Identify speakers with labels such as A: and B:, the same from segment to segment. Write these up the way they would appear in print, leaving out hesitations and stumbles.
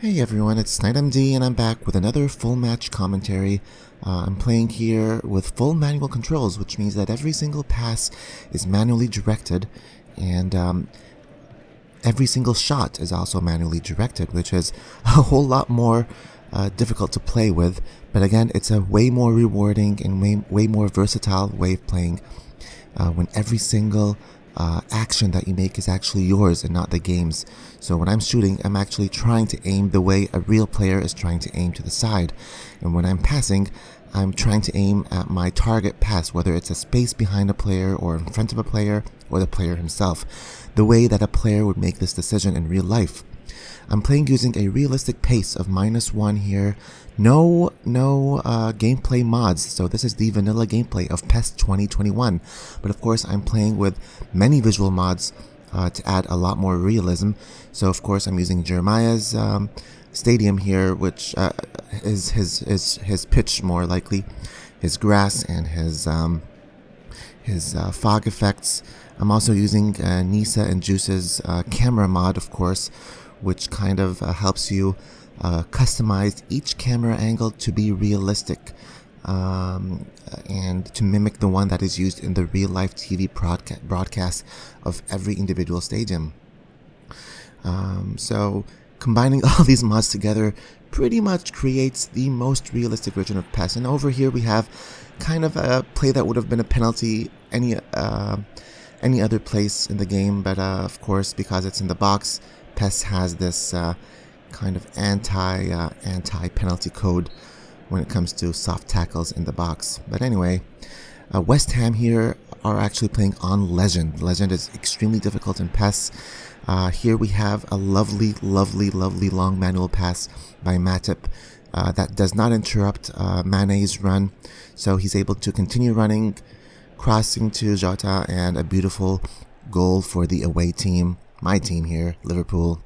A: Hey everyone, it's KnightMD and I'm back with another full match commentary. I'm playing here with full manual controls, which means that every single pass is manually directed, and every single shot is also manually directed, which is a whole lot more difficult to play with. But again, it's a way more rewarding and way more versatile way of playing when every single action that you make is actually yours and not the game's. So when I'm shooting, I'm actually trying to aim the way a real player is trying to aim to the side. And when I'm passing, I'm trying to aim at my target pass, whether it's a space behind a player or in front of a player or the player himself, the way that a player would make this decision in real life. I'm playing using a realistic pace of -1 here. No gameplay mods, so this is the vanilla gameplay of PES2021. But of course, I'm playing with many visual mods to add a lot more realism. So of course, I'm using Jeremiah's stadium here, which is his pitch more likely, his grass and his fog effects. I'm also using Nisa and Juice's camera mod, of course, which kind of helps you customize each camera angle to be realistic and to mimic the one that is used in the real-life TV broadcast of every individual stadium. So combining all these mods together pretty much creates the most realistic version of PES. And over here we have kind of a play that would have been a penalty any other place in the game, but of course, because it's in the box, PES has this kind of anti-penalty code when it comes to soft tackles in the box. But anyway, West Ham here are actually playing on Legend. Legend is extremely difficult in PES. Here we have a lovely long manual pass by Matip that does not interrupt Mane's run, so he's able to continue running, crossing to Jota, and a beautiful goal for the away team, my team here, Liverpool.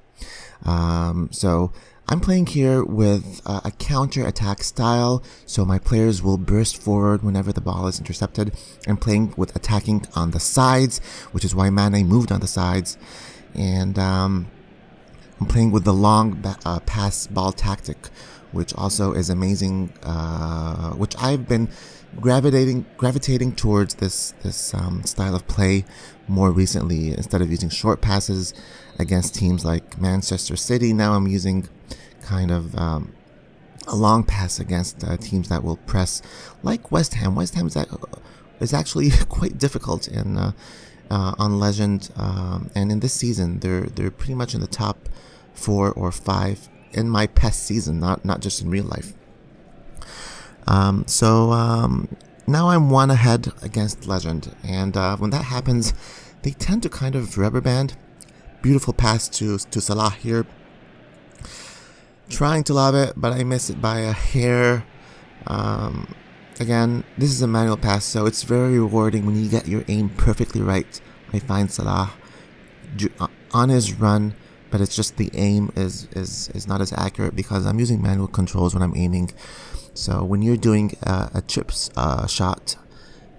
A: So I'm playing here with a counter-attack style, so my players will burst forward whenever the ball is intercepted. I'm playing with attacking on the sides, which is why Mane moved on the sides, and I'm playing with the long pass ball tactic, which also is amazing, which I've been gravitating towards this style of play more recently. Instead of using short passes against teams like Manchester City, now I'm using kind of a long pass against teams that will press, like West Ham. West Ham is actually quite difficult on Legend, and in this season they're pretty much in the top 4 or 5 in my PES season, not just in real life. Now I'm 1 ahead against Legend, and when that happens, they tend to kind of rubber band. Beautiful pass to Salah here, trying to lob it, but I miss it by a hair. Again, this is a manual pass, so it's very rewarding when you get your aim perfectly right. I find Salah on his run, but it's just the aim is not as accurate because I'm using manual controls when I'm aiming. So when you're doing a chips shot,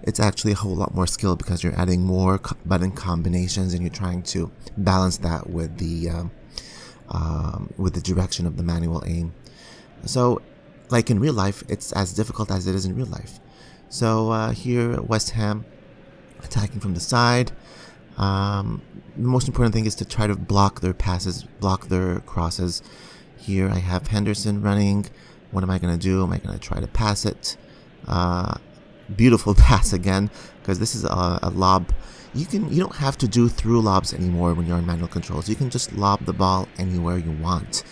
A: it's actually a whole lot more skill because you're adding more button combinations and you're trying to balance that with the direction of the manual aim. So, like in real life, it's as difficult as it is in real life. So here, West Ham attacking from the side. The most important thing is to try to block their passes, block their crosses. Here I have Henderson running. What am I going to do? Am I going to try to pass it? Beautiful pass again, because this is a lob. You don't have to do through lobs anymore when you're on manual controls. You can just lob the ball anywhere you want.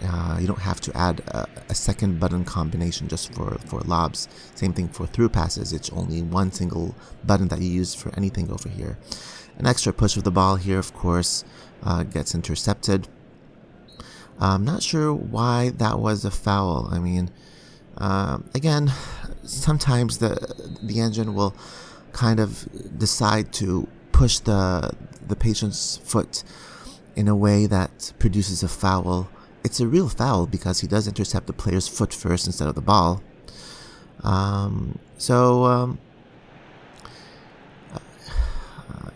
A: You don't have to add a second button combination just for lobs. Same thing for through passes. It's only one single button that you use for anything over here. An extra push of the ball here, of course, gets intercepted. I'm not sure why that was a foul. I mean, again, sometimes the engine will kind of decide to push the patient's foot in a way that produces a foul. It's a real foul because he does intercept the player's foot first instead of the ball.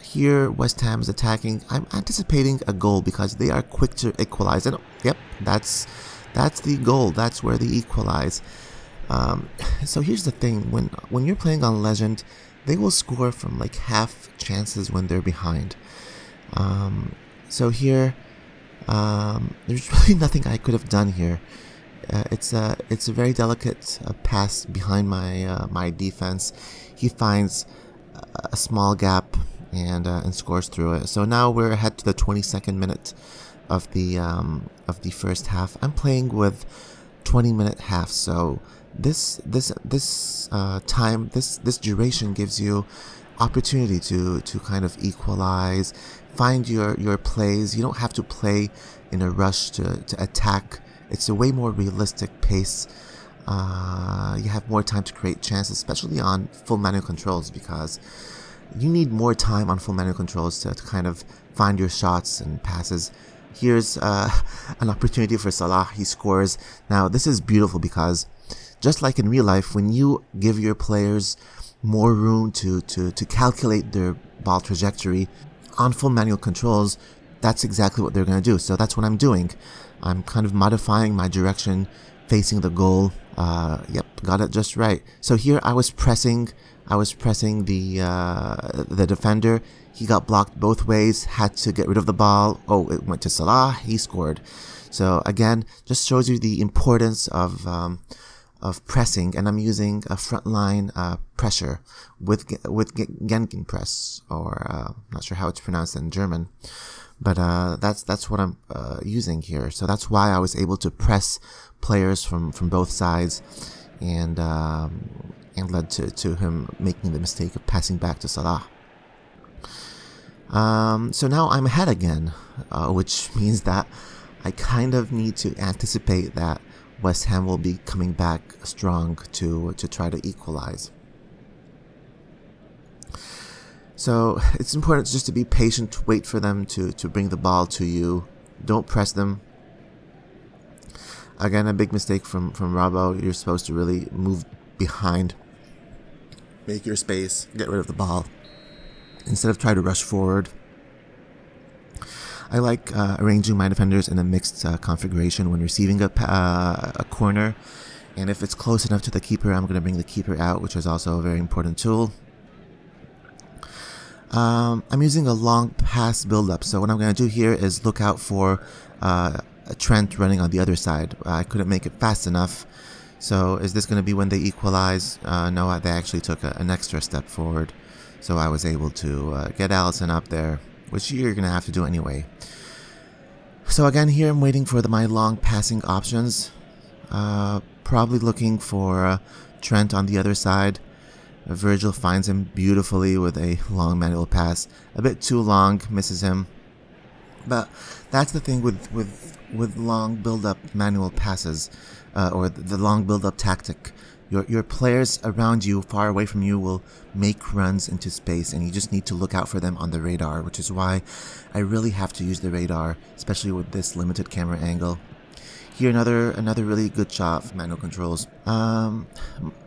A: Here, West Ham is attacking. I'm anticipating a goal because they are quick to equalize. And yep, that's the goal. That's where they equalize. So here's the thing: when you're playing on Legend, they will score from like half chances when they're behind. So here, there's really nothing I could have done here. It's a very delicate pass behind my defense. He finds a small gap and scores through it. So now we're ahead to the 22nd minute of the first half. I'm playing with 20-minute halves, so this duration gives you opportunity to kind of equalize, find your plays. You don't have to play in a rush to attack. It's a way more realistic pace. You have more time to create chances, especially on full manual controls, because you need more time on full manual controls to kind of find your shots and passes. Here's an opportunity for Salah. He scores. Now, this is beautiful because just like in real life, when you give your players more room to calculate their ball trajectory on full manual controls, that's exactly what they're going to do. So that's what I'm doing. I'm kind of modifying my direction facing the goal. Yep, got it just right. So here I was pressing the defender. He got blocked both ways, had to get rid of the ball. Oh, it went to Salah. He scored. So again, just shows you the importance of pressing, and I'm using a frontline pressure with Gegenpress, or not sure how it's pronounced in German, but that's what I'm using here. So that's why I was able to press players from both sides, and led to him making the mistake of passing back to Salah. So now I'm ahead again, which means that I kind of need to anticipate that West Ham will be coming back strong to try to equalize. So it's important just to be patient, wait for them to bring the ball to you. Don't press them. Again, a big mistake from Robbo. You're supposed to really move behind, make your space, get rid of the ball, instead of try to rush forward. I like arranging my defenders in a mixed configuration when receiving a corner, and if it's close enough to the keeper, I'm going to bring the keeper out, which is also a very important tool. I'm using a long pass build-up, so what I'm going to do here is look out for a Trent running on the other side. I couldn't make it fast enough, so is this going to be when they equalize? No, they actually took an extra step forward, so I was able to get Alisson up there, which you're going to have to do anyway. So again, here I'm waiting for my long passing options. Probably looking for Trent on the other side. Virgil finds him beautifully with a long manual pass. A bit too long, misses him. But that's the thing with long build-up manual passes, or the long build-up tactic. Your players around you, far away from you, will make runs into space, and you just need to look out for them on the radar, which is why I really have to use the radar, especially with this limited camera angle. Here, another really good shot for manual controls.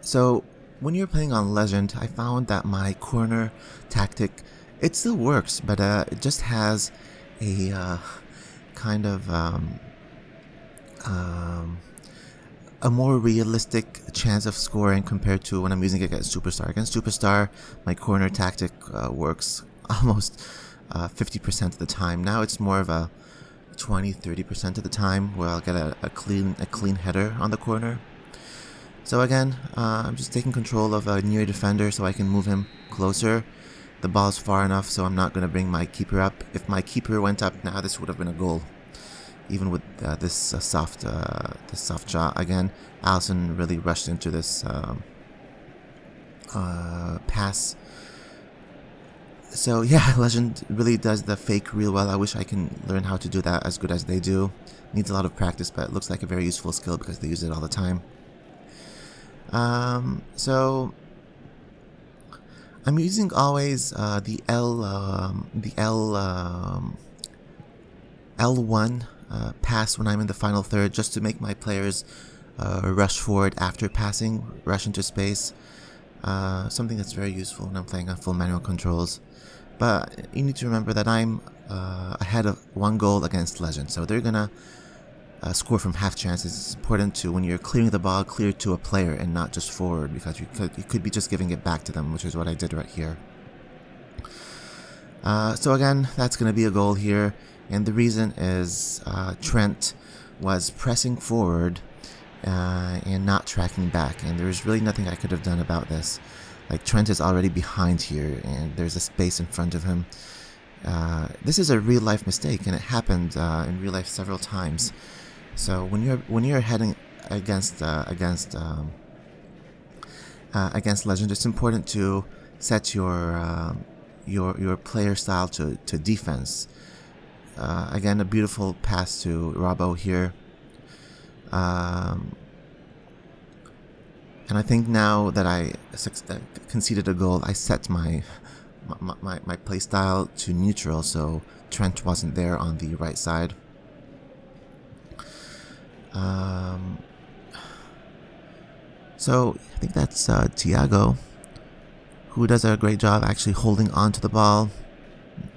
A: So when you're playing on Legend, I found that my corner tactic, it still works, but it just has a kind of a more realistic chance of scoring compared to when I'm using it against Superstar. Against Superstar, my corner tactic works almost 50% of the time. Now it's more of a 20-30% of the time where I'll get a clean header on the corner. So again, I'm just taking control of a near defender so I can move him closer. The ball's far enough, so I'm not going to bring my keeper up. If my keeper went up now, this would have been a goal. Even with this soft shot. Again, Alisson really rushed into this pass. So yeah, Legend really does the fake real well. I wish I can learn how to do that as good as they do. Needs a lot of practice, but it looks like a very useful skill because they use it all the time. So I'm using always the L1 pass when I'm in the final third, just to make my players rush forward after passing, rush into space. Something that's very useful when I'm playing on full manual controls. But you need to remember that I'm ahead of 1 goal against Legend, so they're gonna score from half chances. It's important to, when you're clearing the ball, clear to a player and not just forward, because you could be just giving it back to them, which is what I did right here. So again, that's going to be a goal here, and the reason is Trent was pressing forward and not tracking back, and there's really nothing I could have done about this. Like, Trent is already behind here, and there's a space in front of him. This is a real life mistake, and it happened in real life several times. So when you're heading against Legend, it's important to set your player style to defense. Again, a beautiful pass to Robbo here. And I think now that I conceded a goal, I set my play style to neutral, so Trent wasn't there on the right side. So I think that's Thiago, who does a great job actually holding on to the ball,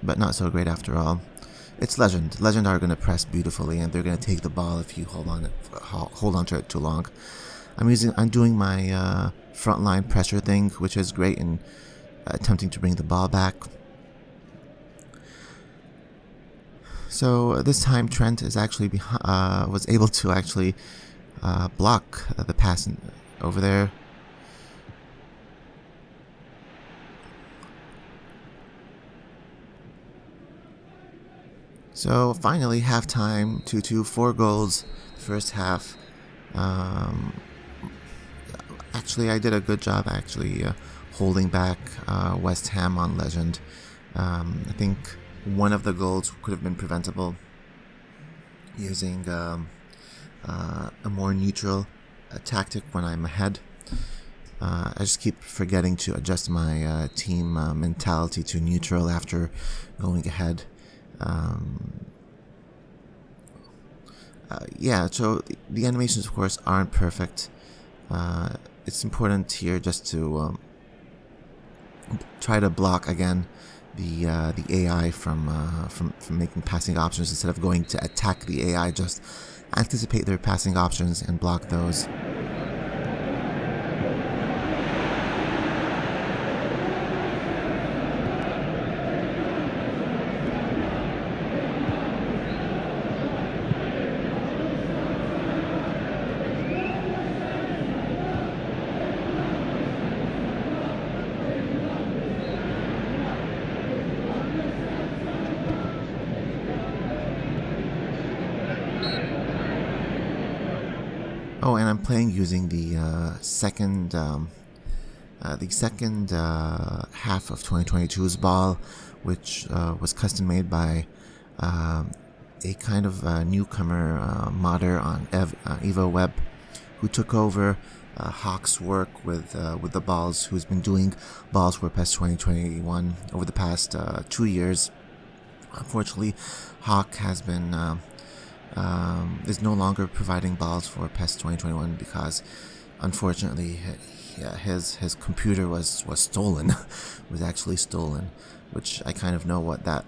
A: but not so great after all. It's Legend. Legend are going to press beautifully, and they're going to take the ball if you hold on to it too long. I'm doing my frontline pressure thing, which is great in attempting to bring the ball back. So this time Trent is actually was able to actually block the pass over there. So finally, halftime, 2-2, 4 goals, first half. Actually, I did a good job holding back West Ham on Legend. I think one of the goals could have been preventable using a more neutral tactic when I'm ahead. I just keep forgetting to adjust my team mentality to neutral after going ahead. So the animations, of course, aren't perfect. It's important here just to try to block again the AI from making passing options. Instead of going to attack the AI, just anticipate their passing options and block those. Oh, and I'm playing using the second half of 2022's ball, which was custom made by a kind of newcomer modder on EvoWeb, who took over Hawk's work with the balls, who's been doing balls for PES2021 over the past 2 years. Unfortunately, Hawk has been is no longer providing balls for PES2021 because, unfortunately, his computer was stolen, was actually stolen, which I kind of know what that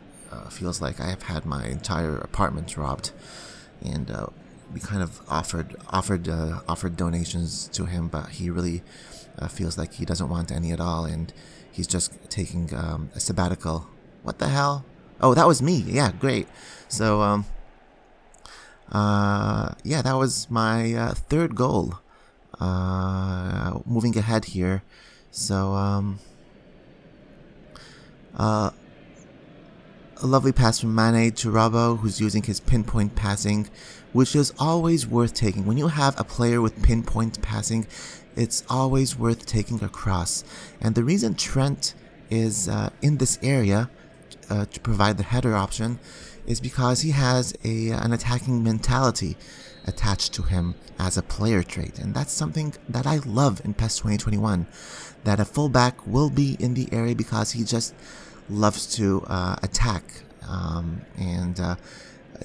A: feels like. I have had my entire apartment robbed, and we kind of offered donations to him, but he really feels like he doesn't want any at all, and he's just taking a sabbatical. What the hell? Oh, that was me. Yeah, great. So that was my third goal. Moving ahead here. So, a lovely pass from Mane to Robbo, who's using his pinpoint passing, which is always worth taking. When you have a player with pinpoint passing, it's always worth taking a cross. And the reason Trent is in this area to provide the header option is because he has an attacking mentality attached to him as a player trait, and that's something that I love in PES 2021, that a fullback will be in the area because he just loves to attack and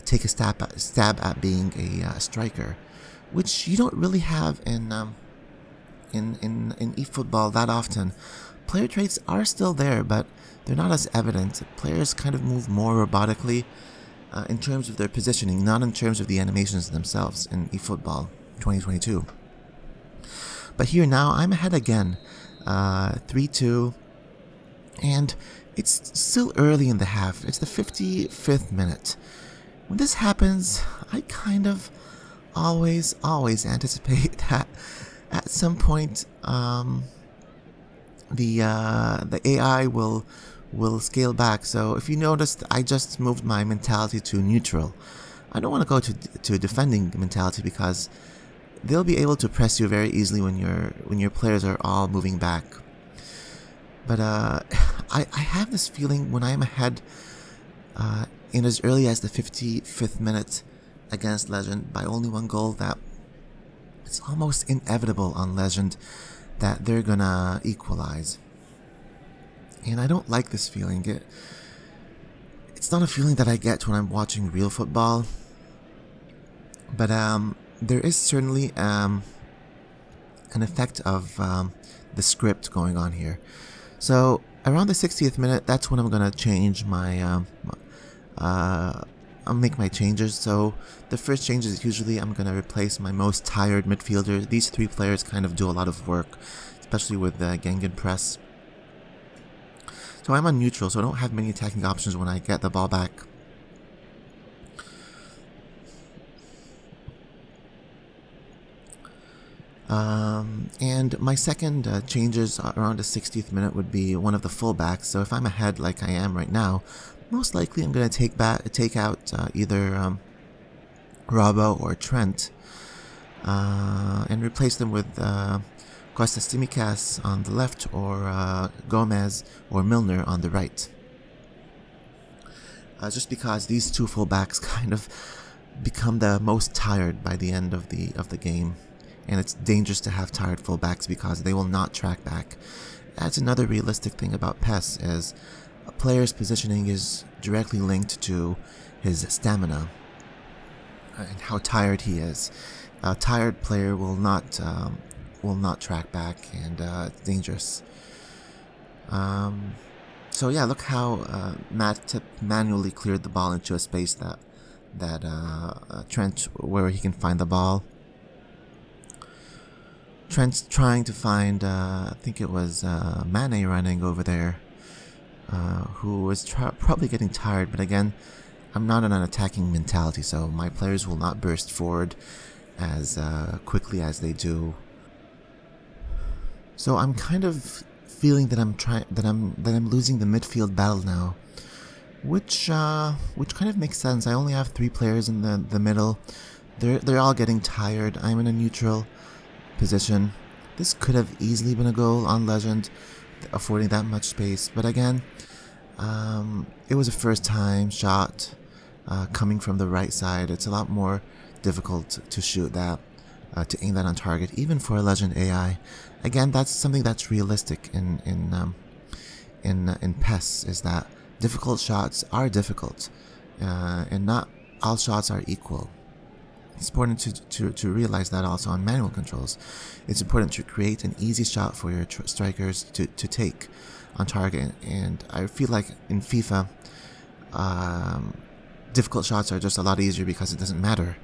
A: take a stab at being a striker, which you don't really have in in eFootball that often. Player traits are still there, but they're not as evident. Players kind of move more robotically in terms of their positioning, not in terms of the animations themselves in eFootball 2022. But here now, I'm ahead again, 3-2, and it's still early in the half. It's the 55th minute. When this happens, I kind of always anticipate that at some point the AI will scale back. So if you noticed, I just moved my mentality to neutral. I don't want to go to defending mentality because they'll be able to press you very easily when your players are all moving back. But I have this feeling when I'm ahead in as early as the 55th minute against Legend by only one goal that it's almost inevitable on Legend that they're gonna equalize. And I don't like this feeling. It's not a feeling that I get when I'm watching real football. But there is certainly an effect of the script going on here. So around the 60th minute, that's when I'm gonna change my I'll make my changes. So the first change is usually I'm going to replace my most tired midfielder. These three players kind of do a lot of work, especially with the Gengen press. So I'm on neutral, so I don't have many attacking options when I get the ball back. And my second changes around the 60th minute would be one of the fullbacks. So if I'm ahead like I am right now, most likely I'm going to take out either Robbo or Trent and replace them with Kostas Tsimikas on the left or Gomez or Milner on the right. Just because these two fullbacks kind of become the most tired by the end of the game. And it's dangerous to have tired fullbacks because they will not track back. That's another realistic thing about PES is a player's positioning is directly linked to his stamina and how tired he is. A tired player will not track back, and it's dangerous. So yeah, look how Matt manually cleared the ball into a space that Trent, where he can find the ball. Trent's trying to find, I think it was Mane running over there, who was probably getting tired. But again, I'm not in an attacking mentality, so my players will not burst forward as quickly as they do. So I'm kind of feeling that I'm losing the midfield battle now, which kind of makes sense. I only have 3 players in the middle. They're all getting tired. I'm in a neutral position. This could have easily been a goal on Legend, affording that much space. But again, it was a first time shot coming from the right side. It's a lot more difficult to shoot that, to aim that on target, even for a Legend AI. Again, that's something that's realistic in PES, is that difficult shots are difficult, and not all shots are equal. It's important to realize that also on manual controls. It's important to create an easy shot for your strikers to take on target. And I feel like in FIFA, difficult shots are just a lot easier because it doesn't matter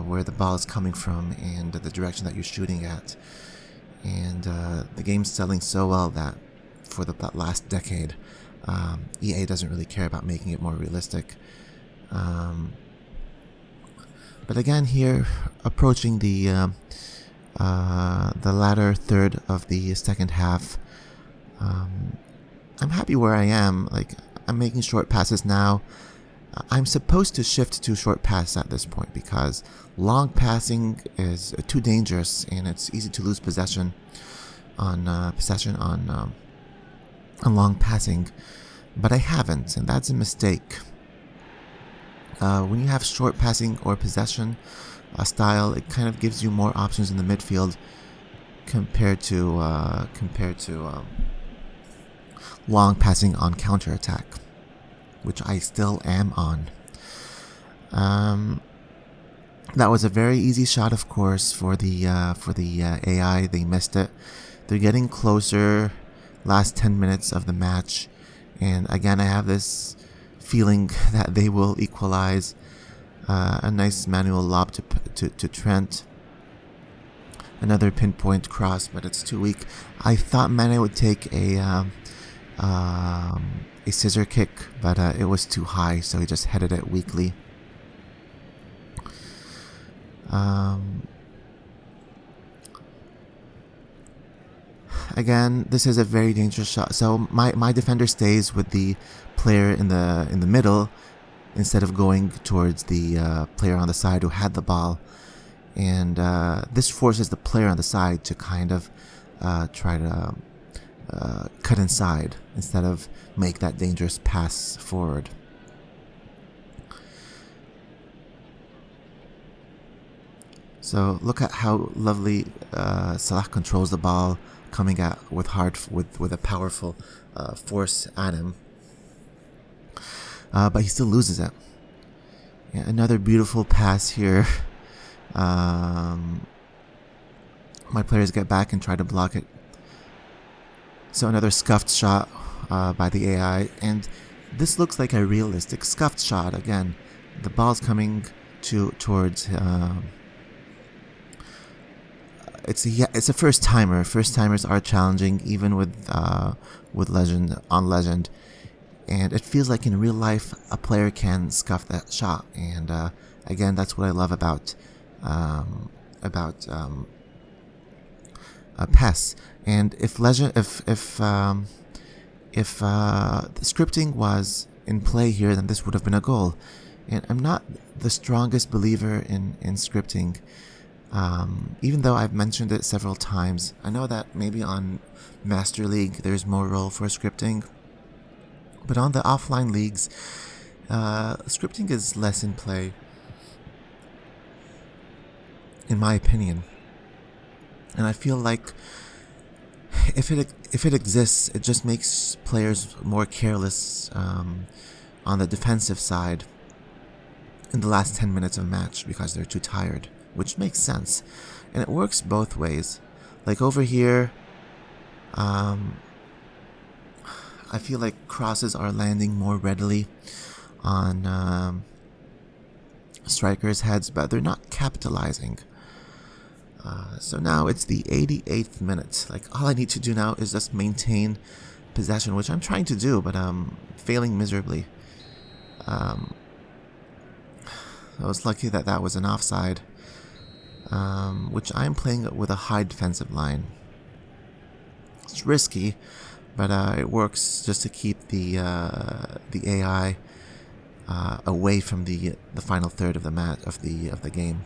A: where the ball is coming from and the direction that you're shooting at. And the game's selling so well that for the last decade, EA doesn't really care about making it more realistic. But again, here, approaching the latter third of the second half, I'm happy where I am. Like, I'm making short passes now. I'm supposed to shift to short pass at this point because long passing is too dangerous and it's easy to lose possession on long passing. But I haven't, and that's a mistake. When you have short passing or possession style, it kind of gives you more options in the midfield compared to long passing on counter attack, which I still am on. That was a very easy shot, of course, for the AI. They missed it. They're getting closer. Last 10 minutes of the match, and again, I have this feeling that they will equalize. A nice manual lob to Trent. Another pinpoint cross, but it's too weak. I thought Mane would take a scissor kick, but it was too high, so he just headed it weakly. Again, this is a very dangerous shot. So my defender stays with the player in the middle instead of going towards the player on the side who had the ball, and this forces the player on the side to kind of try to cut inside instead of make that dangerous pass forward. So look at how lovely Salah controls the ball, coming at with a powerful force at him, but he still loses it. Yeah, another beautiful pass here. My players get back and try to block it. So another scuffed shot by the AI, and this looks like a realistic scuffed shot. Again, the ball's coming towards. It's a first timer. First timers are challenging, even with legend, and it feels like in real life a player can scuff that shot. And again, that's what I love about PES. And if the scripting was in play here, then this would have been a goal. And I'm not the strongest believer in scripting. Even though I've mentioned it several times. I know that maybe on Master League there's more role for scripting, but on the offline leagues, scripting is less in play, in my opinion. And I feel like if it exists, it just makes players more careless on the defensive side in the last 10 minutes of a match because they're too tired. Which makes sense, and it works both ways. Like over here, I feel like crosses are landing more readily on strikers' heads, but they're not capitalizing. So now it's the 88th minute. Like, all I need to do now is just maintain possession, which I'm trying to do, but I'm failing miserably. I was lucky that was an offside. Which I'm playing with a high defensive line. It's risky, but it works just to keep the AI away from the final third of the game.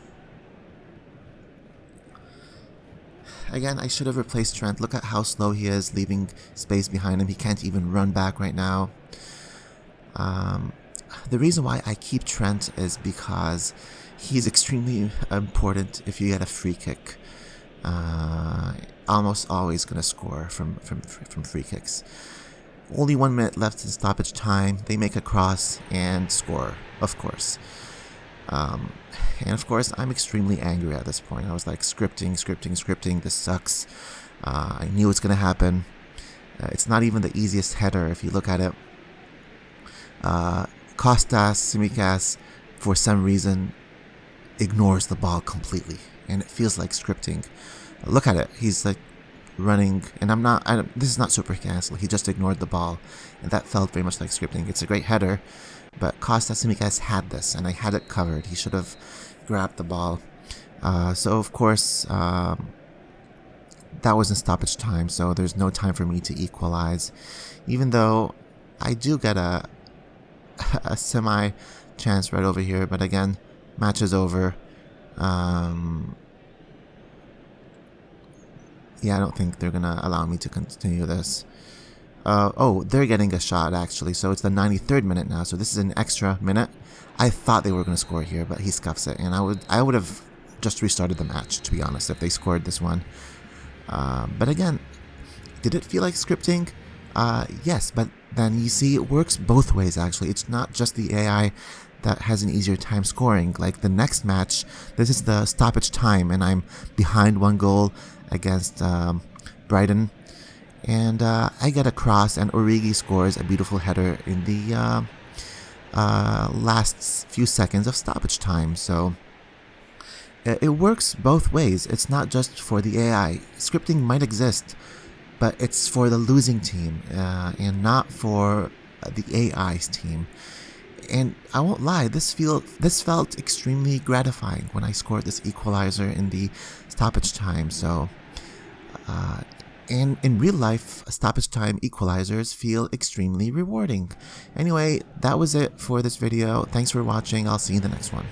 A: Again, I should have replaced Trent. Look at how slow he is, leaving space behind him. He can't even run back right now. The reason why I keep Trent is because he's extremely important if you get a free kick. Almost always going to score from free kicks. Only 1 minute left in stoppage time. They make a cross and score, of course. And of course, I'm extremely angry at this point. I was like, scripting. This sucks. I knew it's going to happen. It's not even the easiest header if you look at it. Kostas Tsimikas, for some reason, ignores the ball completely, and it feels like scripting. Look at it. He's like running, and this is not super cancel. He just ignored the ball, and that felt very much like scripting. It's a great header, but Kostas Tsimikas had this, and I had it covered. He should have grabbed the ball. So of course, that was in stoppage time, so there's no time for me to equalize, even though I do get a semi chance right over here. But again, match is over. Yeah, I don't think they're gonna allow me to continue this. They're getting a shot actually, so it's the 93rd minute now, so this is an extra minute. I thought they were gonna score here, but he scuffs it, and I would have just restarted the match, to be honest, if they scored this one. But again, did it feel like scripting? Yes, but then you see it works both ways actually. It's not just the AI that has an easier time scoring. Like the next match, this is the stoppage time, and I'm behind 1 goal against Brighton. And I get a cross, and Origi scores a beautiful header in the last few seconds of stoppage time. So it works both ways. It's not just for the AI. Scripting might exist, but it's for the losing team and not for the AI's team. And I won't lie, this felt extremely gratifying when I scored this equalizer in the stoppage time. So and in real life, stoppage time equalizers feel extremely rewarding. Anyway, that was it for this video. Thanks for watching. I'll see you in the next one.